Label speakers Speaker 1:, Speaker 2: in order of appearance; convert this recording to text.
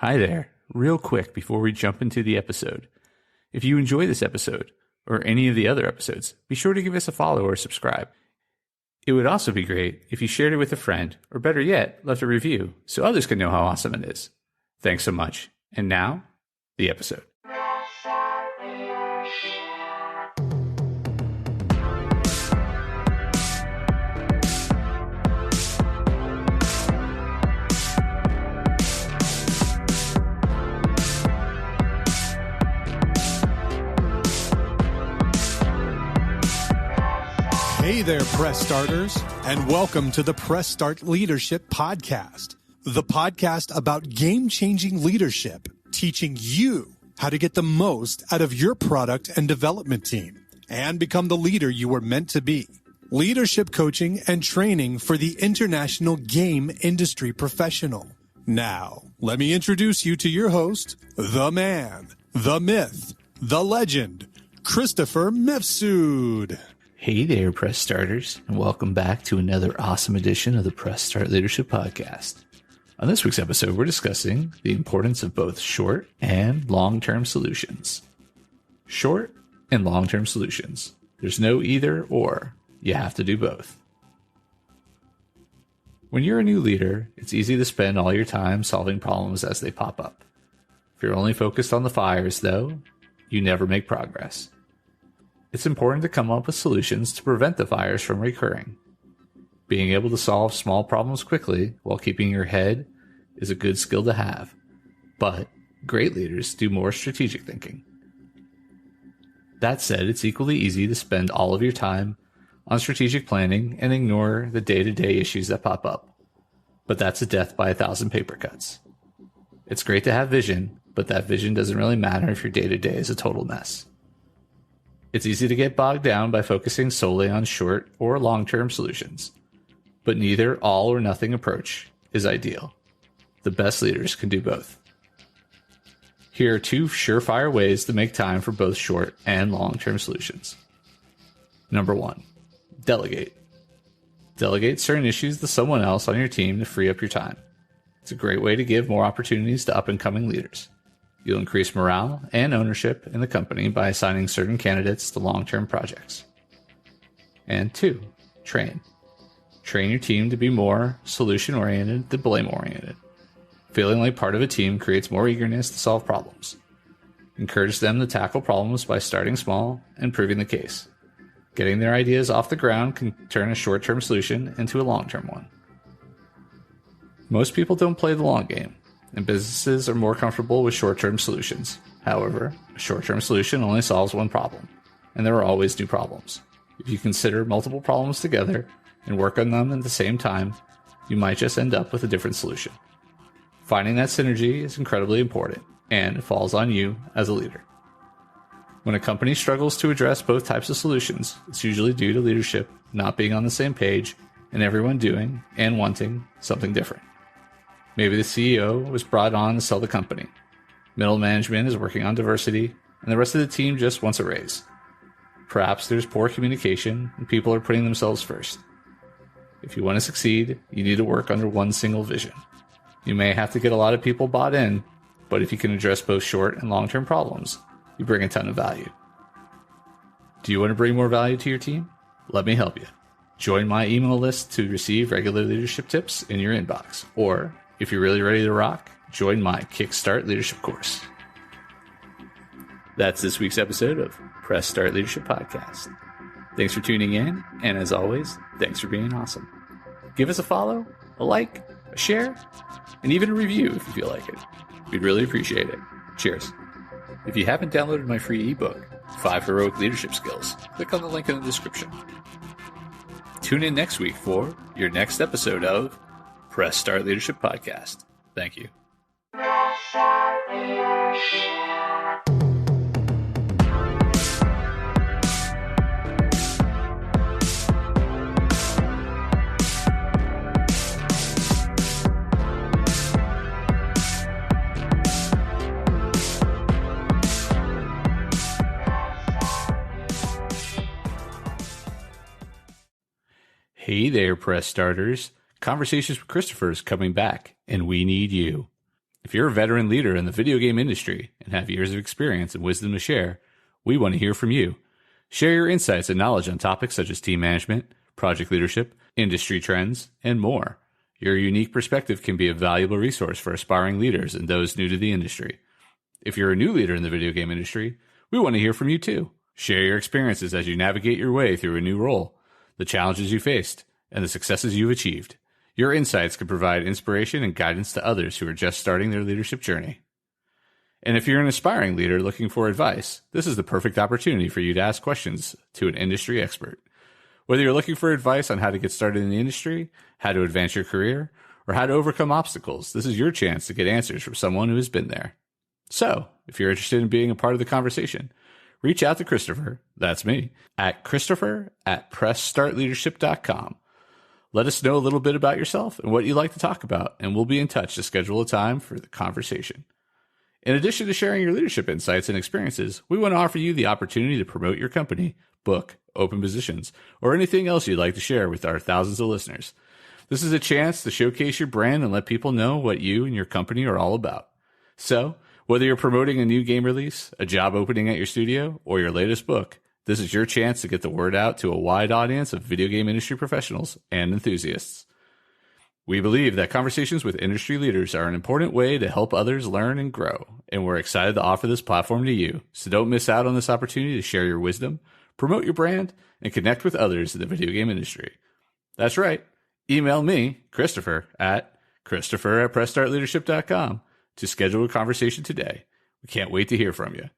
Speaker 1: Hi there. Real quick before we jump into the episode. If you enjoy this episode, or any of the other episodes, be sure to give us a follow or subscribe. It would also be great if you shared it with a friend, or better yet, left a review so others can know how awesome it is. Thanks so much. And now, the episode.
Speaker 2: Hey there, Press Starters, and welcome to the Press Start Leadership Podcast, the podcast about game-changing leadership, teaching you how to get the most out of your product and development team and become the leader you were meant to be. Leadership coaching and training for the international game industry professional. Now, let me introduce you to your host, the man, the myth, the legend, Christopher Mifsud.
Speaker 1: Hey there, Press Starters, and welcome back to another awesome edition of the Press Start Leadership Podcast. On this week's episode, we're discussing the importance of both short and long-term solutions. Short and long-term solutions. There's no either or. You have to do both. When you're a new leader, it's easy to spend all your time solving problems as they pop up. If you're only focused on the fires, though, you never make progress. It's important to come up with solutions to prevent the fires from recurring. Being able to solve small problems quickly while keeping your head is a good skill to have, but great leaders do more strategic thinking. That said, it's equally easy to spend all of your time on strategic planning and ignore the day-to-day issues that pop up. But that's a death by 1,000 paper cuts. It's great to have vision, but that vision doesn't really matter if your day-to-day is a total mess. It's easy to get bogged down by focusing solely on short or long-term solutions, but neither all or nothing approach is ideal. The best leaders can do both. Here are two surefire ways to make time for both short and long-term solutions. Number 1, delegate. Delegate certain issues to someone else on your team to free up your time. It's a great way to give more opportunities to up-and-coming leaders. You'll increase morale and ownership in the company by assigning certain candidates to long-term projects. And 2, train. Train your team to be more solution-oriented than blame-oriented. Feeling like part of a team creates more eagerness to solve problems. Encourage them to tackle problems by starting small and proving the case. Getting their ideas off the ground can turn a short-term solution into a long-term one. Most people don't play the long game, and businesses are more comfortable with short-term solutions. However, a short-term solution only solves one problem, and there are always new problems. If you consider multiple problems together and work on them at the same time, you might just end up with a different solution. Finding that synergy is incredibly important, and it falls on you as a leader. When a company struggles to address both types of solutions, it's usually due to leadership not being on the same page and everyone doing and wanting something different. Maybe the CEO was brought on to sell the company. Middle management is working on diversity, and the rest of the team just wants a raise. Perhaps there's poor communication, and people are putting themselves first. If you want to succeed, you need to work under one single vision. You may have to get a lot of people bought in, but if you can address both short and long-term problems, you bring a ton of value. Do you want to bring more value to your team? Let me help you. Join my email list to receive regular leadership tips in your inbox, or if you're really ready to rock, join my Kickstart Leadership course. That's this week's episode of Press Start Leadership Podcast. Thanks for tuning in, and as always, thanks for being awesome. Give us a follow, a like, a share, and even a review if you feel like it. We'd really appreciate it. Cheers. If you haven't downloaded my free ebook, 5 Heroic Leadership Skills, click on the link in the description. Tune in next week for your next episode of Press Start Leadership Podcast. Thank you. Hey there, Press Starters. Conversations with Christopher is coming back, and we need you. If you're a veteran leader in the video game industry and have years of experience and wisdom to share, we want to hear from you. Share your insights and knowledge on topics such as team management, project leadership, industry trends, and more. Your unique perspective can be a valuable resource for aspiring leaders and those new to the industry. If you're a new leader in the video game industry, we want to hear from you too. Share your experiences as you navigate your way through a new role, the challenges you faced, and the successes you've achieved. Your insights could provide inspiration and guidance to others who are just starting their leadership journey. And if you're an aspiring leader looking for advice, this is the perfect opportunity for you to ask questions to an industry expert. Whether you're looking for advice on how to get started in the industry, how to advance your career, or how to overcome obstacles, this is your chance to get answers from someone who has been there. So, if you're interested in being a part of the conversation, reach out to Christopher, that's me, at Christopher@PressStartLeadership.com. Let us know a little bit about yourself and what you'd like to talk about, and we'll be in touch to schedule a time for the conversation. In addition to sharing your leadership insights and experiences, we want to offer you the opportunity to promote your company, book, open positions, or anything else you'd like to share with our thousands of listeners. This is a chance to showcase your brand and let people know what you and your company are all about. So, whether you're promoting a new game release, a job opening at your studio, or your latest book, this is your chance to get the word out to a wide audience of video game industry professionals and enthusiasts. We believe that conversations with industry leaders are an important way to help others learn and grow, and we're excited to offer this platform to you. So don't miss out on this opportunity to share your wisdom, promote your brand, and connect with others in the video game industry. That's right. Email me, Christopher, at Christopher@PressStartLeadership.com to schedule a conversation today. We can't wait to hear from you.